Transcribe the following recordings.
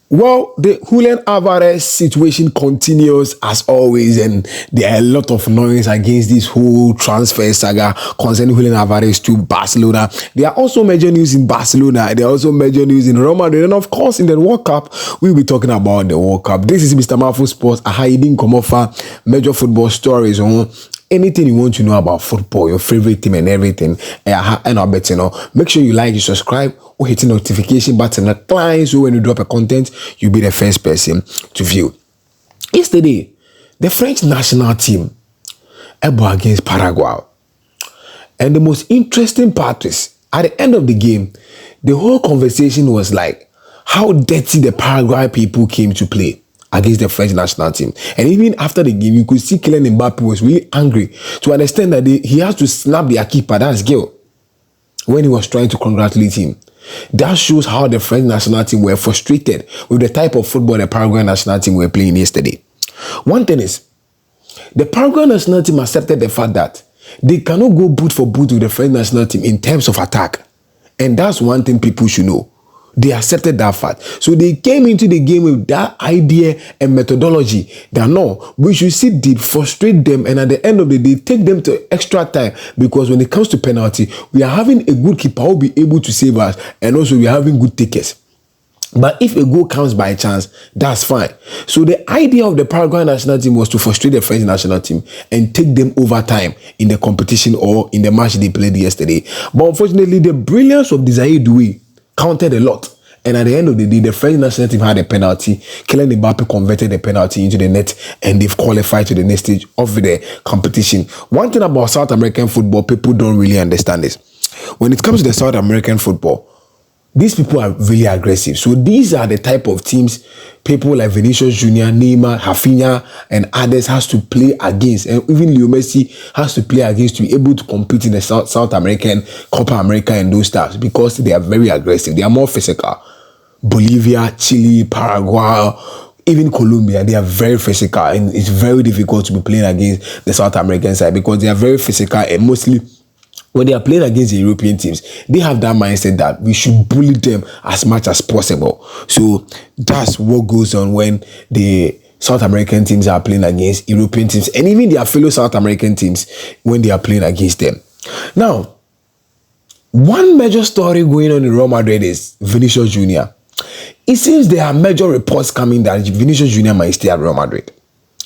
Well, the Julián Álvarez situation continues as always, and there are a lot of noise against this whole transfer saga concerning Julián Álvarez to Barcelona. There are also major news in Barcelona. There are also major news in Real Madrid, and of course, in the World Cup, we'll be talking about the World Cup. This is Mr. Marvel Sports. A hiding come offer major football stories on. Anything you want to know about football, your favorite team and everything, and I bet you know, make sure you like, you subscribe, or hit the notification button, the client, so when you drop a content, you'll be the first person to view. Yesterday, the French national team able against Paraguay. And the most interesting part is, at the end of the game, the whole conversation was like, how dirty the Paraguay people came to play against the French national team. And even after the game, you could see Kylian Mbappe was really angry to understand that he has to snap their keeper, that's Gil, when he was trying to congratulate him. That shows how the French national team were frustrated with the type of football the Paraguay national team were playing yesterday. One thing is, the Paraguay national team accepted the fact that they cannot go boot for boot with the French national team in terms of attack. And that's one thing people should know. They accepted that fact. So they came into the game with that idea and methodology that no, we should sit deep, frustrate them, and at the end of the day, take them to extra time. Because when it comes to penalty, we are having a good keeper who will be able to save us, and also we are having good takers. But if a goal comes by chance, that's fine. So the idea of the Paraguay national team was to frustrate the French national team and take them over time in the competition or in the match they played yesterday. But unfortunately, the brilliance of Desire Doué counted a lot. And at the end of the day, the French national team had a penalty. Kylian Mbappe converted the penalty into the net, and they've qualified to the next stage of the competition. One thing about South American football, people don't really understand this. When it comes to the South American football, these people are really aggressive. So these are the type of teams people like Vinícius, Julián, Neymar, Rafinha, and others has to play against. And even Leo Messi has to play against to be able to compete in the South American, Copa America and those stuff, because they are very aggressive. They are more physical. Bolivia, Chile, Paraguay, even Colombia, they are very physical. And it's very difficult to be playing against the South American side because they are very physical, and mostly when they are playing against the European teams, they have that mindset that we should bully them as much as possible. So that's what goes on when the South American teams are playing against European teams, and even their fellow South American teams when they are playing against them. Now, one major story going on in Real Madrid is Vinícius Jr. It seems there are major reports coming that Vinícius Jr. might stay at Real Madrid.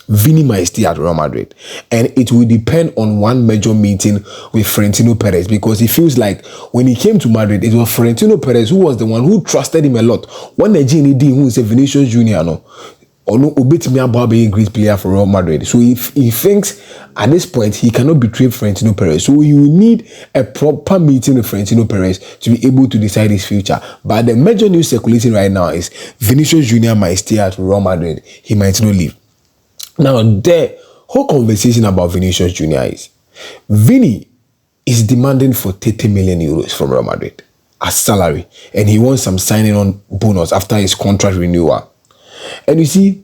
Vini might stay at Real Madrid, and it will depend on one major meeting with Florentino Perez, because he feels like when he came to Madrid, it was Florentino Perez who was the one who trusted him a lot. When the GND who is a Vinícius Jr. no, or no, Obetimi about being a great player for Real Madrid. So if he thinks at this point he cannot betray Florentino Perez, so he will need a proper meeting with Florentino Perez to be able to decide his future. But the major news circulating right now is Vinícius Jr. might stay at Real Madrid. He might not leave. Now, the whole conversation about Vinícius Jr. is Vini is demanding for 30 million euros from Real Madrid as salary, and he wants some signing on bonus after his contract renewal. And you see,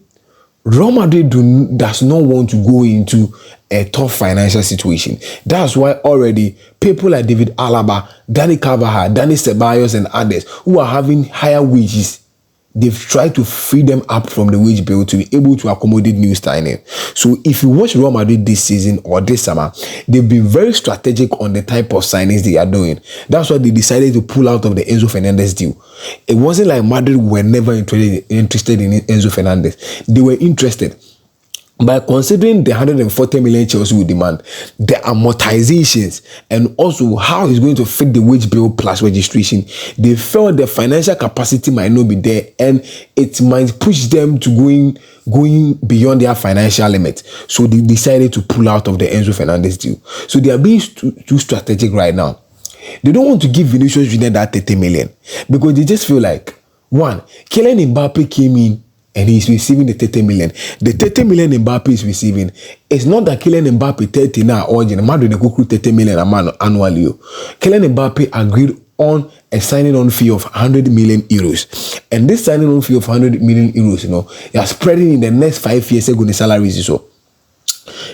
Real Madrid does not want to go into a tough financial situation. That's why already people like David Alaba, Dani Carvajal, Dani Ceballos, and others who are having higher wages, they've tried to free them up from the wage bill to be able to accommodate new signing. So if you watch Real Madrid this season or this summer, they've been very strategic on the type of signings they are doing. That's why they decided to pull out of the Enzo Fernandez deal. It wasn't like Madrid were never interested in Enzo Fernandez. They were interested. By considering the 140 million Chelsea will demand, the amortizations, and also how he's going to fit the wage bill plus registration, they felt the financial capacity might not be there, and it might push them to going beyond their financial limit. So they decided to pull out of the Enzo Fernandez deal. So they are being too strategic right now. They don't want to give Vinícius Jr. that 30 million because they just feel like, one, Kylian Mbappe came in and he's receiving the 30 million. The 30 million Mbappe is receiving, it's not that Kylian Mbappe 30 now or Madrid they could 30 million annually. Kylian Mbappe agreed on a signing on fee of 100 million euros. And this signing on fee of 100 million euros, you know, they are spreading in the next 5 years ago the salaries. So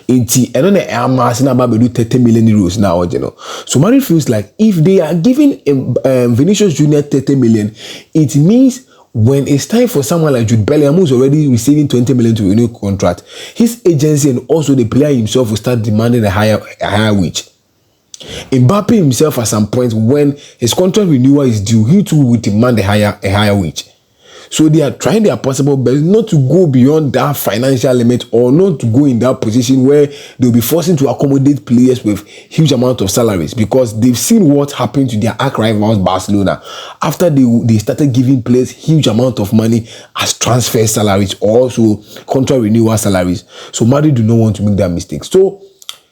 and then the Air Mass about do 30 million euros now, you know. So Madrid feels like if they are giving Vinícius Jr. 30 million, it means when it's time for someone like Jude Bellingham, who's already receiving 20 million to renew contract, his agency and also the player himself will start demanding a higher wage. Mbappe himself, at some point when his contract renewal is due, he too will demand a higher wage. So they are trying their possible best not to go beyond that financial limit, or not to go in that position where they'll be forcing to accommodate players with huge amount of salaries, because they've seen what happened to their arch rivals Barcelona after they started giving players huge amount of money as transfer salaries or also contract renewal salaries. So Madrid do not want to make that mistake. So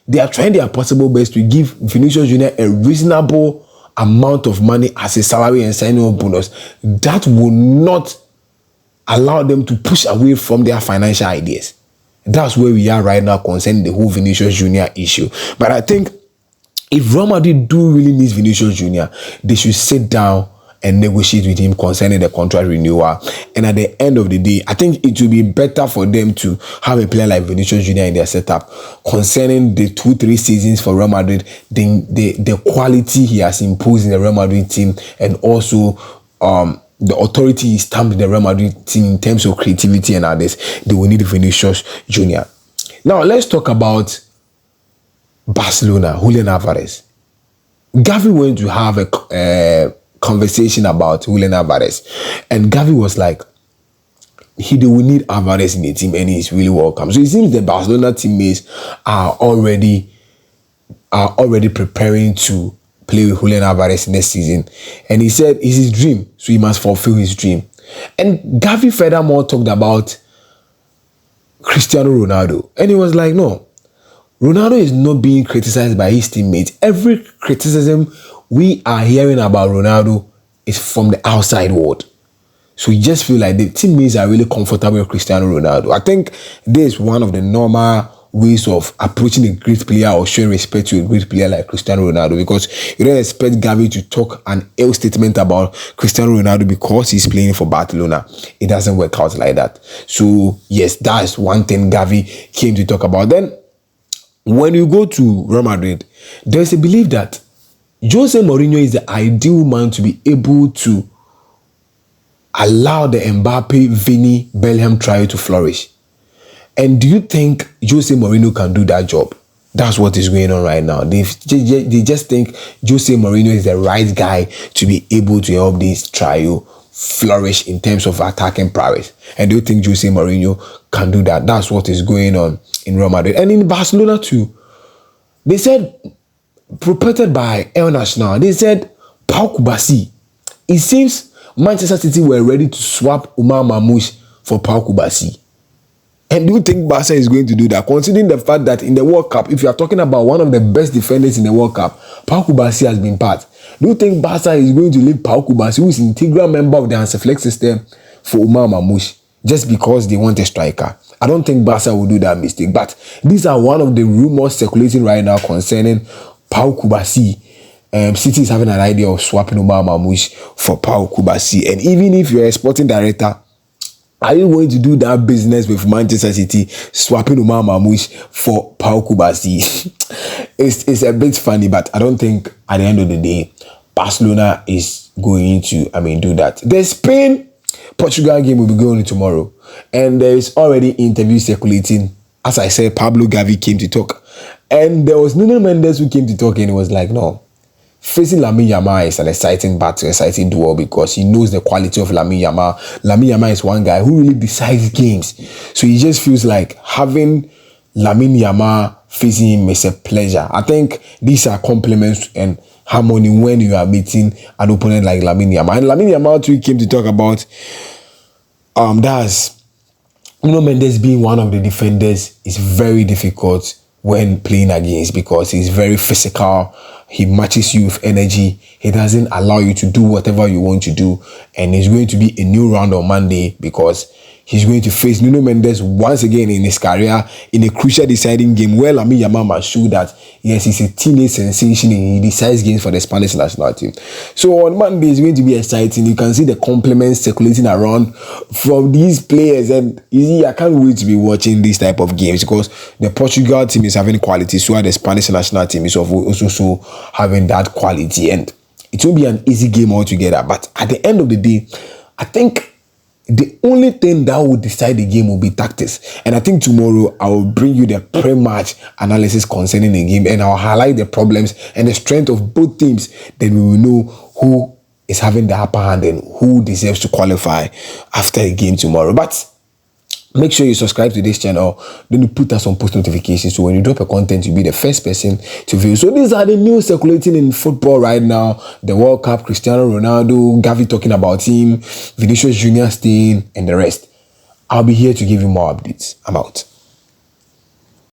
they are trying their possible best to give Vinícius Junior a reasonable amount of money as a salary and signing bonus that will not allow them to push away from their financial ideas. That's where we are right now concerning the whole Vinícius Junior issue. But I think if Real Madrid do really need Vinícius Junior, they should sit down and negotiate with him concerning the contract renewal. And at the end of the day, I think it will be better for them to have a player like Vinícius Junior in their setup concerning the 2-3 seasons for Real Madrid, the quality he has imposed in the Real Madrid team, and also the authority he stamped in the Real Madrid team in terms of creativity and others. They will need Vinícius Junior. Now let's talk about Barcelona, Julián Álvarez. Gavi went to have a conversation about Julián Álvarez, and Gavi was like, they will need Álvarez in the team and he's really welcome. So it seems the Barcelona teammates are already preparing to play with Julián Álvarez next season, and he said it's his dream, so he must fulfill his dream. And Gavi furthermore talked about Cristiano Ronaldo, and he was like, no, Ronaldo is not being criticized by his teammates. Every criticism we are hearing about Ronaldo is from the outside world. So you just feel like the teammates are really comfortable with Cristiano Ronaldo. I think this is one of the normal ways of approaching a great player or showing respect to a great player like Cristiano Ronaldo, because you don't expect Gavi to talk an ill statement about Cristiano Ronaldo because he's playing for Barcelona. It doesn't work out like that. So yes, that's one thing Gavi came to talk about. Then when you go to Real Madrid, there's a belief that Jose Mourinho is the ideal man to be able to allow the Mbappe, Vini, Bellingham trio to flourish. And do you think Jose Mourinho can do that job? That's what is going on right now. They just think Jose Mourinho is the right guy to be able to help this trio flourish in terms of attacking prowess. And do you think Jose Mourinho can do that? That's what is going on in Real Madrid. And in Barcelona too, they said, reported by El Nacional, they said Pau Kubasi. It seems Manchester City were ready to swap Umar Mamouche for Pau Kubasi. And do you think Barca is going to do that? Considering the fact that in the World Cup, if you are talking about one of the best defenders in the World Cup, Pau Kubasi has been part. Do you think Barca is going to leave Pau Kubasi, who is an integral member of the Hansi system, for Umar Mamouche just because they want a striker? I don't think Barca will do that mistake. But these are one of the rumors circulating right now concerning Pau Kubasi. City is having an idea of swapping Umar Mamouche for Pau Kubasi. And even if you're a sporting director, are you going to do that business with Manchester City, swapping Umar Mamouche for Pau Kubasi? It's a bit funny, but I don't think at the end of the day, Barcelona is going to, do that. The Spain-Portugal game will be going on tomorrow. And there is already interviews circulating. As I said, Pablo Gavi came to talk. And there was Nuno Mendes who came to talk, and he was like, no, facing Lamine Yamal is an exciting battle, exciting duel, because he knows the quality of Lamine Yamal. Lamine Yamal is one guy who really decides games. So he just feels like having Lamine Yamal facing him is a pleasure. I think these are compliments and harmony when you are meeting an opponent like Lamine Yamal. And Lamine Yamal too came to talk about that's Nuno Mendes being one of the defenders is very difficult when playing against, because he's very physical. He matches you with energy. He doesn't allow you to do whatever you want to do. And it's going to be a new round on Monday, because he's going to face Nuno Mendes once again in his career in a crucial deciding game where Lamine Yamal must show that, yes, he's a teenage sensation and he decides games for the Spanish national team. So on Monday, it's going to be exciting. You can see the compliments circulating around from these players. And you see, I can't wait to be watching this type of games, because the Portugal team is having quality, so the Spanish national team is also having that quality. And it won't be an easy game altogether. But at the end of the day, I think The only thing that will decide the game will be tactics. And I think tomorrow I will bring you the pre-match analysis concerning the game, and I'll highlight the problems and the strength of both teams. Then we will know who is having the upper hand and who deserves to qualify after the game tomorrow. But make sure you subscribe to this channel. Then you put us on post notifications, so when you drop a content, you'll be the first person to view. So these are the news circulating in football right now. The World Cup, Cristiano Ronaldo, Gavi talking about him, Vinícius Julián staying, and the rest. I'll be here to give you more updates. I'm out.